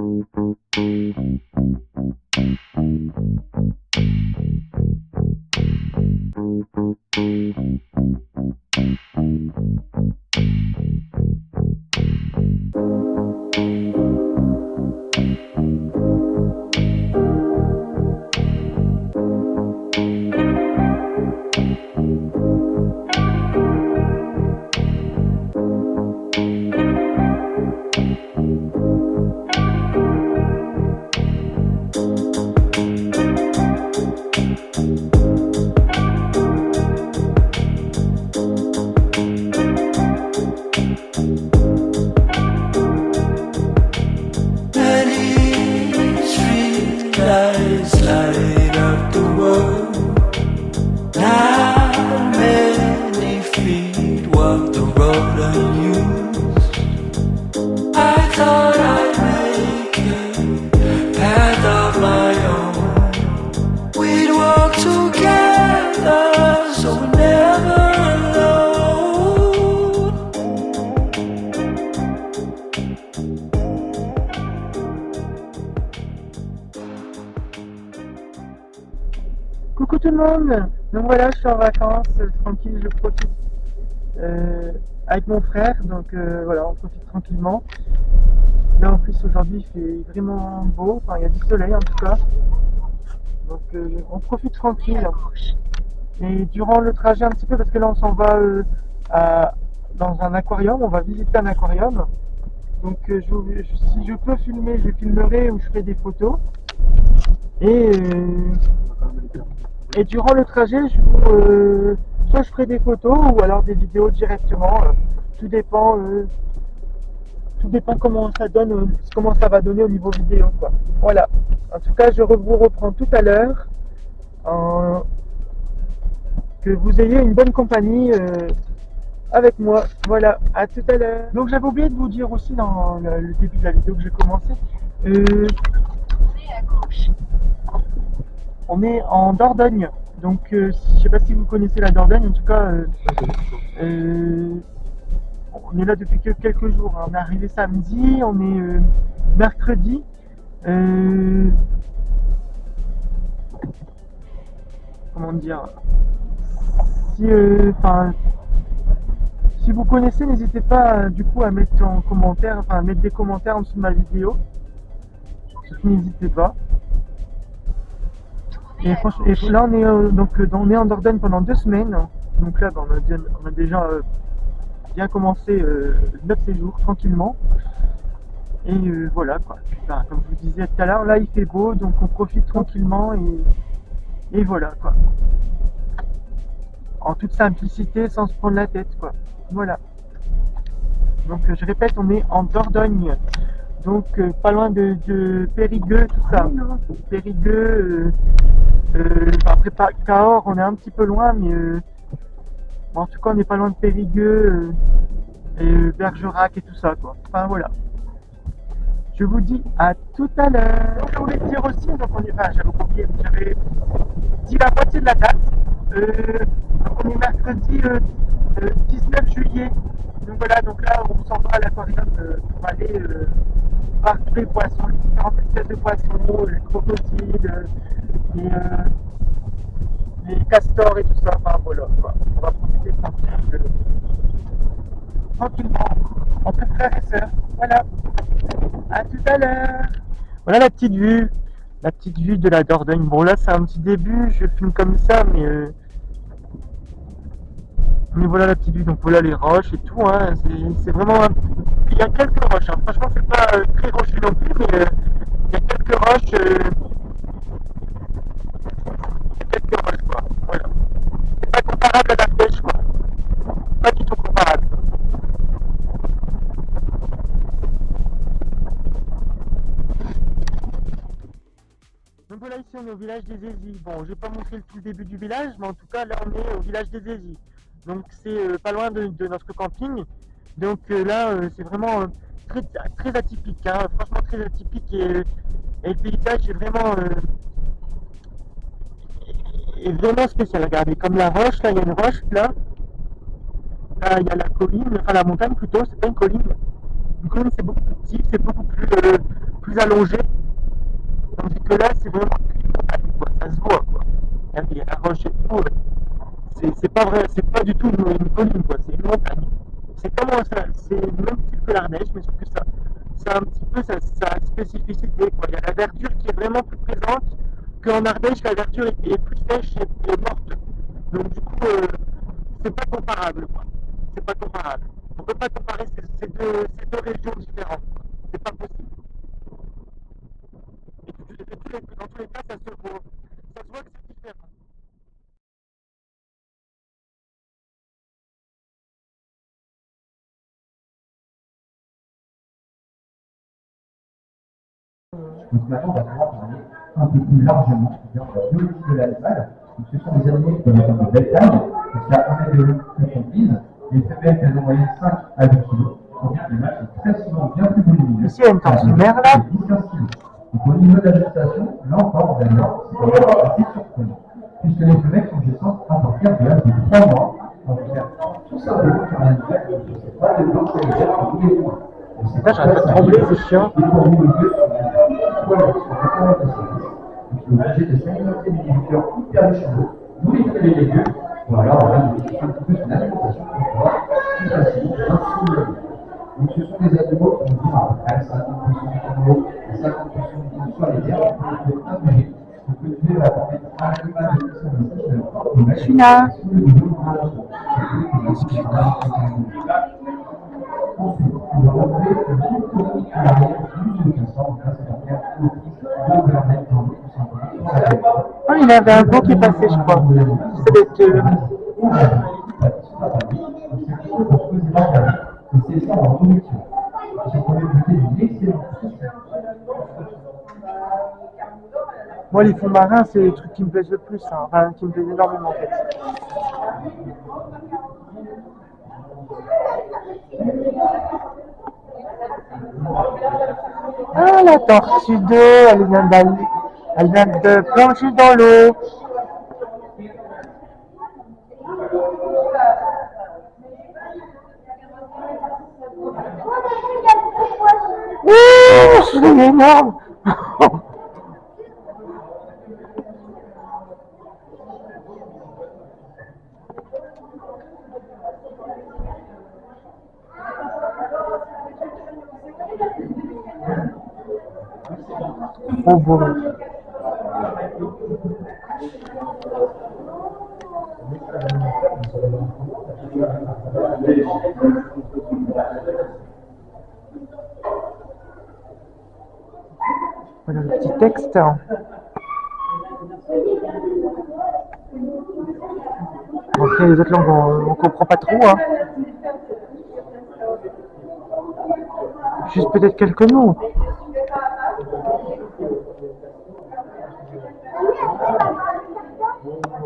Coucou tout le monde. Donc voilà, je suis en vacances, tranquille, je profite avec mon frère, donc voilà, on profite tranquillement. Là en plus aujourd'hui il fait vraiment beau, enfin il y a du soleil en tout cas, donc on profite tranquille. Et durant le trajet un petit peu, parce que là on s'en va dans un aquarium, on va visiter un aquarium, donc si je peux filmer, je filmerai ou je ferai des photos. Et durant le trajet, soit je ferai des photos ou alors des vidéos directement. Tout dépend comment ça donne, comment ça va donner au niveau vidéo, quoi. Voilà. En tout cas, vous reprends tout à l'heure. Que vous ayez une bonne compagnie avec moi. Voilà. À tout à l'heure. Donc j'avais oublié de vous dire aussi dans le début de la vidéo que j'ai commencé. On est en Dordogne, donc je sais pas si vous connaissez la Dordogne, en tout cas on est là depuis quelques jours, hein. On est arrivé samedi, on est mercredi. Comment dire, si vous connaissez, n'hésitez pas du coup à mettre en commentaire, enfin à mettre des commentaires en dessous de ma vidéo, n'hésitez pas. Et là on est en Dordogne pendant 2 semaines, donc là on a déjà bien commencé notre séjour tranquillement. Et voilà quoi. Enfin, comme je vous disais tout à l'heure, là il fait beau, donc on profite tranquillement et voilà quoi. En toute simplicité, sans se prendre la tête quoi. Voilà. Donc je répète, on est en Dordogne. Donc pas loin de Périgueux, tout ça. Périgueux, après Cahors, on est un petit peu loin, mais en tout cas on n'est pas loin de Périgueux et Bergerac et tout ça quoi. Enfin voilà. Je vous dis à tout à l'heure. Donc je voulais dire aussi, donc j'avais oublié, j'avais dit la moitié de la date. Donc on est mercredi 19 juillet. Donc voilà, donc là on s'en va à l'aquarium pour aller voir tous les poissons, les différentes espèces de poissons, les crocodiles, les castors et tout ça. Enfin voilà, quoi. On va profiter tranquillement, entre frères et sœurs. Voilà. À tout à l'heure. Voilà la petite vue de la Dordogne. Bon là c'est un petit début, je filme comme ça, mais voilà la petite vue. Donc voilà les roches et tout, hein. C'est vraiment il y a quelques roches, hein. Franchement c'est pas très rocheux non plus, mais il y a quelques roches, quoi. Voilà. C'est pas comparable à la pêche quoi. Pas du tout comparable. Donc voilà, ici on est au village des Zézis. Bon, je vais pas montrer tout le début du village, mais en tout cas là on est au village des Zézis. Donc c'est pas loin de notre camping. Donc là c'est vraiment très atypique, hein. Franchement très atypique et le paysage est vraiment spécial. Regardez, comme la roche, là il y a une roche là il y a la colline, enfin la montagne plutôt, c'est pas une colline. Une colline c'est beaucoup plus petit, c'est beaucoup plus plus allongé. Tandis que là, c'est vraiment quoi, ça se voit quoi. Il y a la roche et tout. C'est pas vrai, c'est pas du tout une colline quoi, c'est une montagne. C'est comment ça, c'est le même style que l'Ardèche, mais sauf que ça a un petit peu sa spécificité quoi. Il y a la verdure qui est vraiment plus présente qu'en Ardèche, la verdure est plus sèche et morte. Donc du coup, c'est pas comparable quoi. C'est pas comparable. On peut pas comparer ces deux régions différentes. C'est pas possible. Dans tous les cas, ça se voit. Ça se voit que c'est différent. Donc maintenant, on va pouvoir parler un peu plus largement de la biologie de l'animal. Donc, ce sont des animaux qui ont de belle taille, jusqu'à 1 mètre de long plus comprise. Les femelles, elles ont en moyenne 5 à 2 kg. Tandis que les mâles sont très souvent bien plus volumineux. Ici, il y a une tantumère là. 10-15 kg. Donc au niveau de la gestation, là encore, d'ailleurs, c'est quand même assez surprenant. Puisque les femelles sont gessantes à partir de l'âge de 3 mois. En faire tout simplement car l'animal ne possède pas de blanc sanitaire pour tous les mois. Là, j'arrête pas de trembler, c'est chiant. Et pour vous le dire, voilà, sur le temps de service. Donc, il est obligé de s'alimenter des nourritures hyper riches en eau, nourrir les légumes. Voilà, on va un petit peu son alimentation pour pouvoir plus facilement s'assimiler. Donc, ce sont des animaux qui vont vivre à peu près 50% du temps d'eau et 50% du temps sur les terres. Donc, il faut amuser. Donc, le tuer va permettre à l'animal de se message de leur propre Je suis là. sous le niveau de ralentissement. Ensuite, on va retrouver le micro à l'arrière du castor. Donc là, ça va faire office de permettre dans l'eau tout simplement. Oh, il avait un beau qui est passé, je crois. C'est des c'est ça en nourriture. Je pourrais goûter une excellente Moi, les fonds marins, c'est les trucs qui me plaisent le plus, hein. Enfin, qui me plaisent énormément en fait. Ah, la tortue d'eau, elle vient de plonger dans l'eau. Ouh, c'est énorme. Trop beau. Voilà le petit texte. Après, les autres langues, on comprend pas trop, hein. Juste peut-être quelques mots.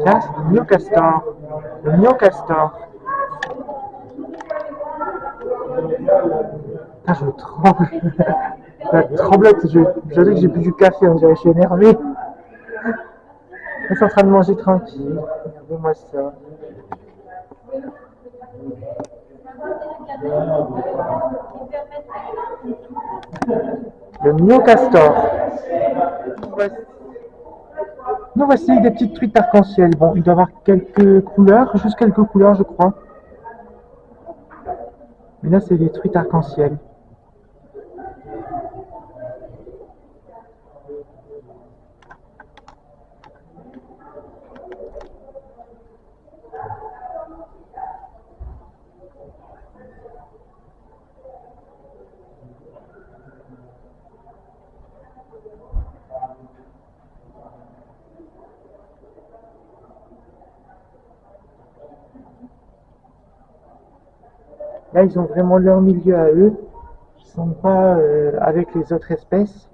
Tiens, c'est le myocastor. Le myocastor. Putain, je tremble. La tremblette, je sais que j'ai bu du café, on dirait que je suis énervé. Ils sont en train de manger tranquille. Regardez-moi ça. Le myocastor. Nous voici des petites truites arc-en-ciel. Bon, il doit y avoir quelques couleurs, juste quelques couleurs, je crois. Mais là, c'est des truites arc-en-ciel. Là, ils ont vraiment leur milieu à eux. Ils ne sont pas avec les autres espèces.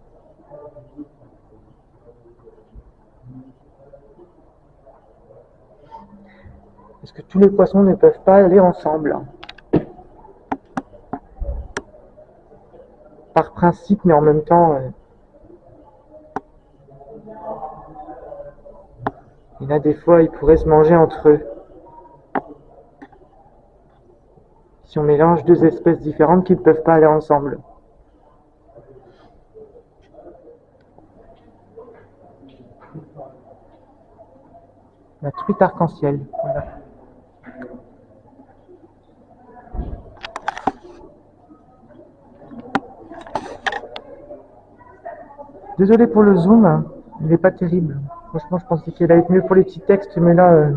Parce que tous les poissons ne peuvent pas aller ensemble. Par principe, mais en même temps, il y en a des fois, ils pourraient se manger entre eux. Si on mélange deux espèces différentes qui ne peuvent pas aller ensemble. La truite arc-en-ciel. Voilà. Désolé pour le zoom, hein. Il n'est pas terrible. Franchement, je pensais qu'il allait être mieux pour les petits textes, mais là,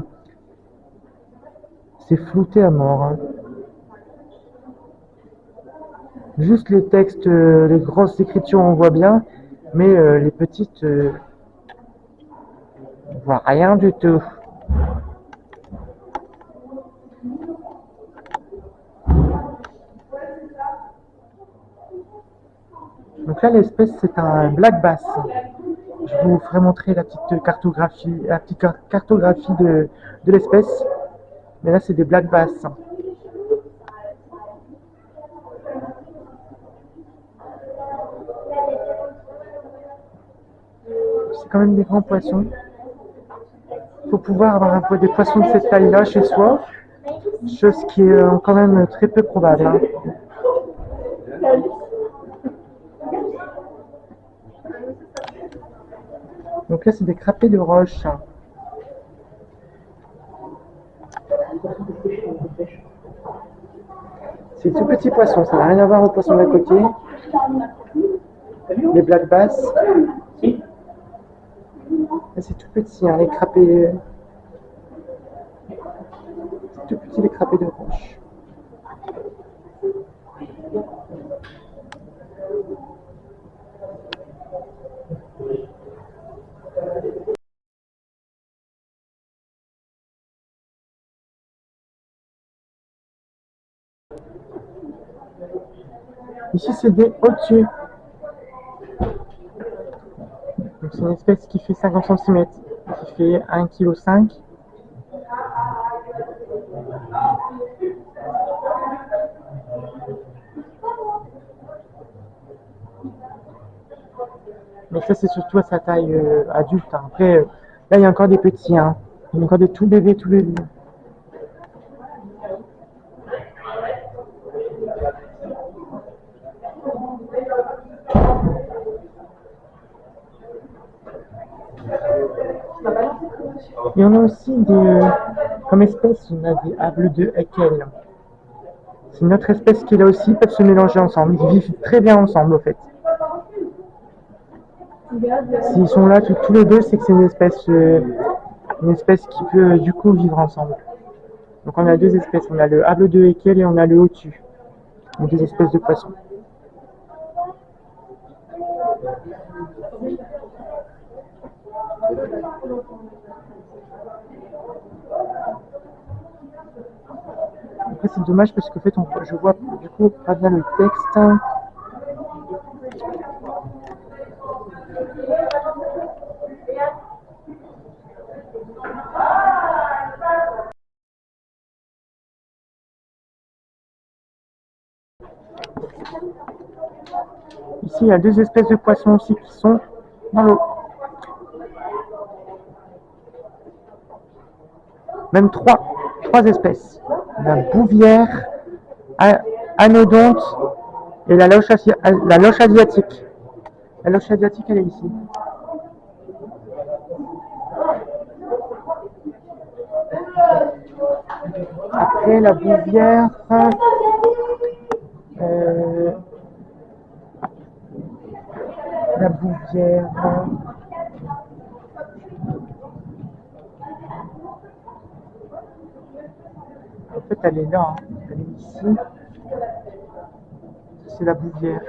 c'est flouté à mort, hein. Juste les textes, les grosses écritures, on voit bien, mais les petites, on voit rien du tout. Donc là, l'espèce, c'est un black bass. Je vous ferai montrer la petite cartographie de l'espèce. Mais là, c'est des black bass. C'est quand même des grands poissons. Il faut pouvoir avoir des poissons de cette taille-là chez soi, chose qui est quand même très peu probable, hein. Donc là, c'est des crapets de roche. C'est tout petit poisson, ça n'a rien à voir au poisson d'à côté. Les black bass. C'est tout petit, hein, les crapets. C'est tout petit, les crapets de roche. Ici, c'est des othieux. Donc, c'est une espèce qui fait 50 cm, qui fait 1,5 kg. Mais ça, c'est surtout à sa taille adulte, hein. Après, là, il y a encore des petits, hein. Il y a encore des tout bébés, tout bébés. Et on a aussi comme espèce, on a des hables de Haeckel. C'est une autre espèce qui là aussi peuvent se mélanger ensemble. Ils vivent très bien ensemble, au fait. S'ils sont là tous les deux, c'est que c'est une espèce qui peut du coup vivre ensemble. Donc on a deux espèces, on a le hable de Haeckel et on a le othu. Donc deux espèces de poissons. Après c'est dommage parce qu'en fait je vois du coup pas bien le texte. Ici il y a deux espèces de poissons aussi qui sont dans l'eau. Même trois espèces. La bouvière, anodonte et la loche asiatique. La loche asiatique, elle est ici. Après, la bouvière, la bouvière, en fait, elle est là, hein. Elle est ici. C'est la bouvière.